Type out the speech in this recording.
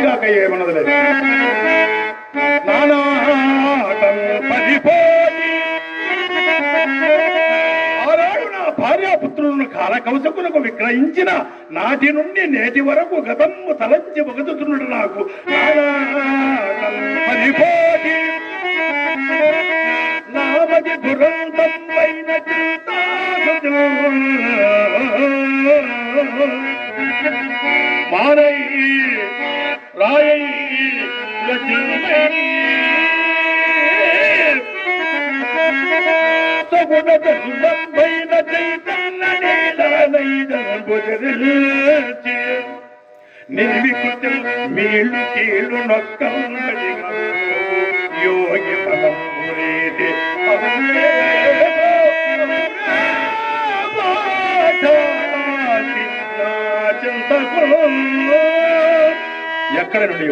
కాక ఏమన్నది లేదు. నానాటం పరిపోయి ఆనాడు నా భార్యాపుత్రులను కాలకవసకులకు విక్రయించిన నాటి నుండి నేటి వరకు గతము తలంచి బగదుతున్నాడు నాకు. నానాటం పరిపోయి నామది దురంతం పైన మారై రాయై సగుణమైన చైతన్య నిర్వికృతి మీళ్ళు కీళ్ళు నొక్కడి యోగి పదం ఎక్కడ నుండి